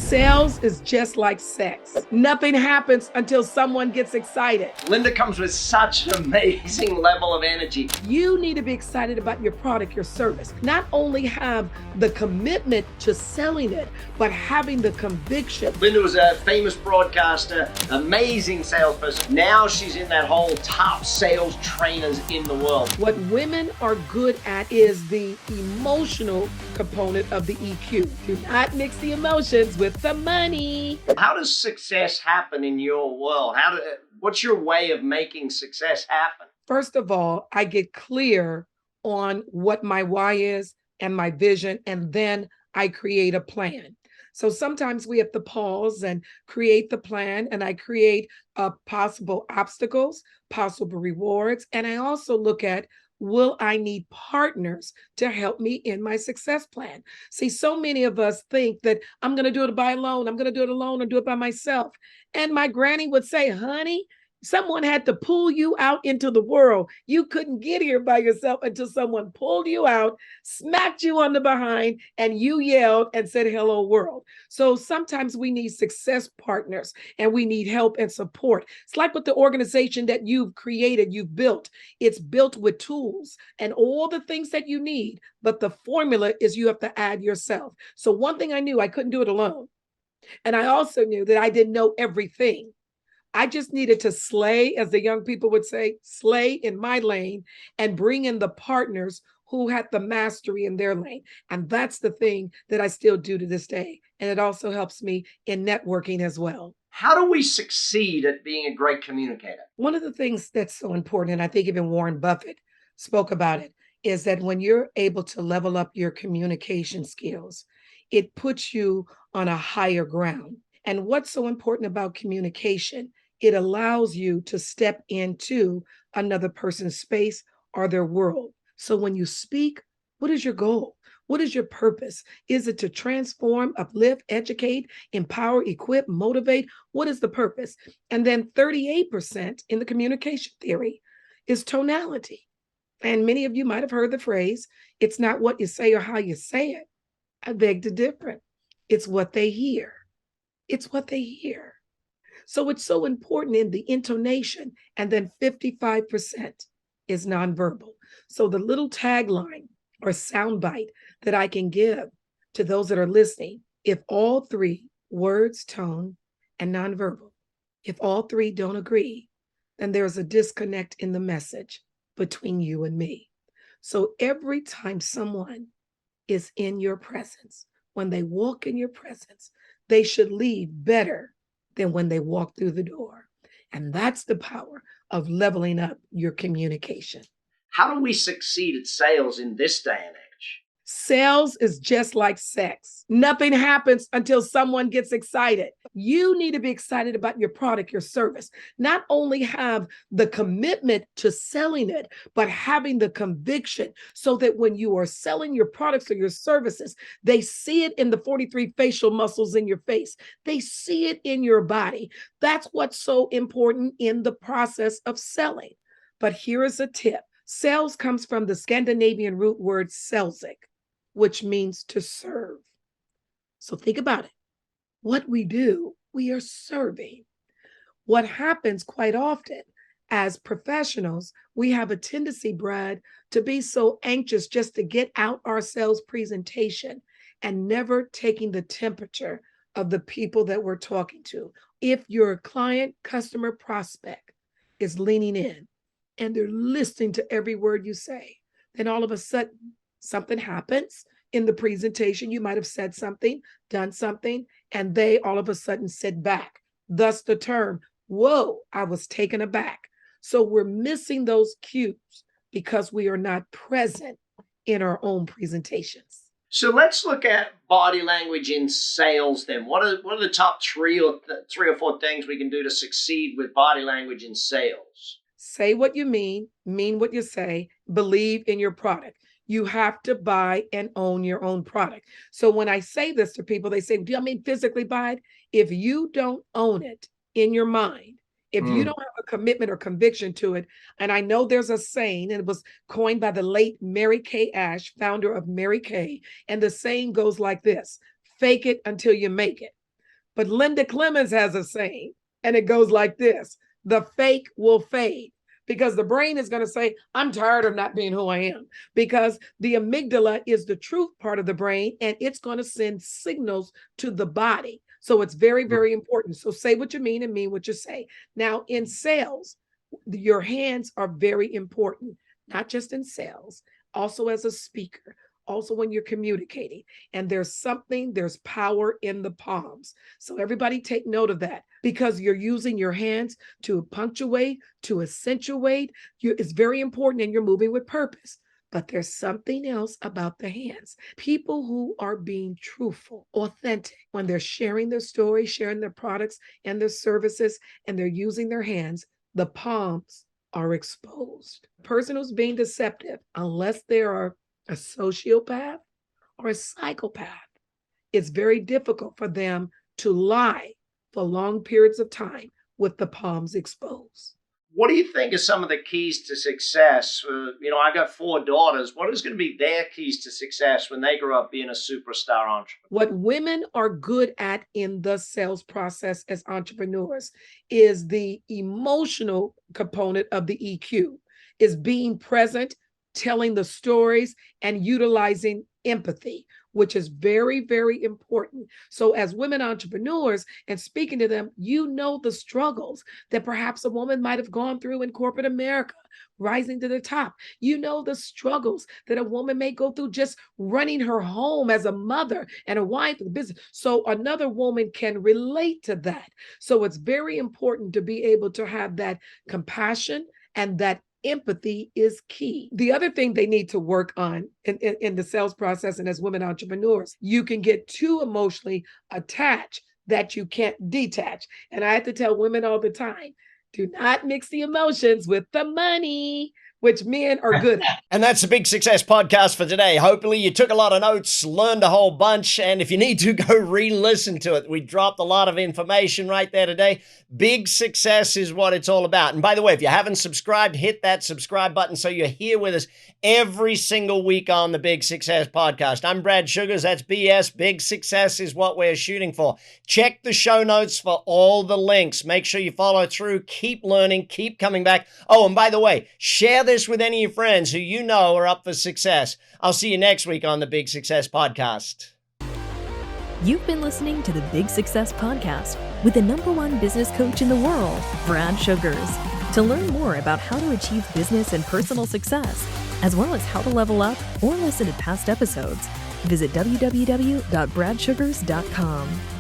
Sales is just like sex. Nothing happens until someone gets excited. Linda comes with such an amazing level of energy. You need to be excited about your product, your service. Not only have the commitment to selling it, but having the conviction. Linda was a famous broadcaster, amazing salesperson. Now she's in that whole top sales trainers in the world. What women are good at is the emotional component of the EQ. Do not mix the emotions with the money. How does success happen in your world? What's your way of making success happen? First of all, I get clear on what my why is and my vision, and then I create a plan. So sometimes we have to pause and create the plan, and I create possible obstacles, possible rewards, and I also look at, will I need partners to help me in my success plan? See, so many of us think that I'm going to do it by alone. I'm going to do it alone or do it by myself. And my granny would say, honey, someone had to pull you out into the world. You couldn't get here by yourself until someone pulled you out, smacked you on the behind, and you yelled and said, hello, world. So sometimes we need success partners and we need help and support. It's like with the organization that you've created, you've built. It's built with tools and all the things that you need. But the formula is you have to add yourself. So one thing I knew, I couldn't do it alone. And I also knew that I didn't know everything. I just needed to slay, as the young people would say, slay in my lane and bring in the partners who had the mastery in their lane. And that's the thing that I still do to this day. And it also helps me in networking as well. How do we succeed at being a great communicator? One of the things that's so important, and I think even Warren Buffett spoke about it, is that when you're able to level up your communication skills, it puts you on a higher ground. And what's so important about communication? It allows you to step into another person's space or their world. So when you speak, what is your goal? What is your purpose? Is it to transform, uplift, educate, empower, equip, motivate? What is the purpose? And then 38% in the communication theory is tonality. And many of you might have heard the phrase, it's not what you say or how you say it. I beg to differ. It's what they hear. It's what they hear. So it's so important in the intonation, and then 55% is nonverbal. So the little tagline or soundbite that I can give to those that are listening, if all three, words, tone, and nonverbal, if all three don't agree, then there's a disconnect in the message between you and me. So every time someone is in your presence, when they walk in your presence, they should leave better than when they walk through the door. And that's the power of leveling up your communication. How do we succeed at sales in this day and age? Sales is just like sex. Nothing happens until someone gets excited. You need to be excited about your product, your service. Not only have the commitment to selling it, but having the conviction so that when you are selling your products or your services, they see it in the 43 facial muscles in your face. They see it in your body. That's what's so important in the process of selling. But here is a tip. Sales comes from the Scandinavian root word selzik, which means to serve. So think about it. What we do, we are serving. What happens quite often as professionals, we have a tendency, Brad, to be so anxious just to get out our sales presentation and never taking the temperature of the people that we're talking to. If your client, customer, prospect is leaning in and they're listening to every word you say, then all of a sudden, something happens in the presentation. You might have said something, done something, and they all of a sudden sit back. Thus the term, whoa, I was taken aback. So we're missing those cues because we are not present in our own presentations. So let's look at body language in sales then. What are the top three or four things we can do to succeed with body language in sales? Say what you mean what you say, believe in your product. You have to buy and own your own product. So when I say this to people, they say, do I mean physically buy it? If you don't own it in your mind, if you don't have a commitment or conviction to it, and I know there's a saying, and it was coined by the late Mary Kay Ash, founder of Mary Kay, and the saying goes like this: fake it until you make it. But Linda Clemons has a saying, and it goes like this: the fake will fade. Because the brain is going to say, I'm tired of not being who I am. Because the amygdala is the truth part of the brain, and it's going to send signals to the body. So it's very, very important. So say what you mean and mean what you say. Now, in sales, your hands are very important, not just in sales, also as a speaker, also when you're communicating. And there's power in the palms. So everybody take note of that, because you're using your hands to punctuate, to accentuate. It's very important, and you're moving with purpose. But there's something else about the hands. People who are being truthful, authentic, when they're sharing their story, sharing their products and their services, and they're using their hands, the palms are exposed. The person who's being deceptive, unless they are a sociopath or a psychopath, it's very difficult for them to lie for long periods of time with the palms exposed. What do you think are some of the keys to success? I got 4 daughters. What is going to be their keys to success when they grow up being a superstar entrepreneur? What women are good at in the sales process as entrepreneurs is the emotional component of the EQ, is being present, telling the stories, and utilizing empathy, which is very, very important. So as women entrepreneurs and speaking to them, the struggles that perhaps a woman might have gone through in corporate America, rising to the top. The struggles that a woman may go through just running her home as a mother and a wife of business. So another woman can relate to that. So it's very important to be able to have that compassion, and that empathy is key. The other thing they need to work on in the sales process, and as women entrepreneurs, you can get too emotionally attached that you can't detach. And I have to tell women all the time, do not mix the emotions with the money, which men are good at. And that's the Big Success Podcast for today. Hopefully you took a lot of notes, learned a whole bunch, and if you need to, go re-listen to it. We dropped a lot of information right there today. Big success is what it's all about. And by the way, if you haven't subscribed, hit that subscribe button so you're here with us every single week on the Big Success Podcast. I'm Brad Sugars. That's BS. Big success is what we're shooting for. Check the show notes for all the links. Make sure you follow through. Keep learning. Keep coming back. Oh, and by the way, share this with any of your friends who you know are up for success. I'll see you next week on the Big Success Podcast. You've been listening to the Big Success Podcast with the #1 business coach in the world, Brad Sugars. To learn more about how to achieve business and personal success, as well as how to level up or listen to past episodes, visit www.bradsugars.com.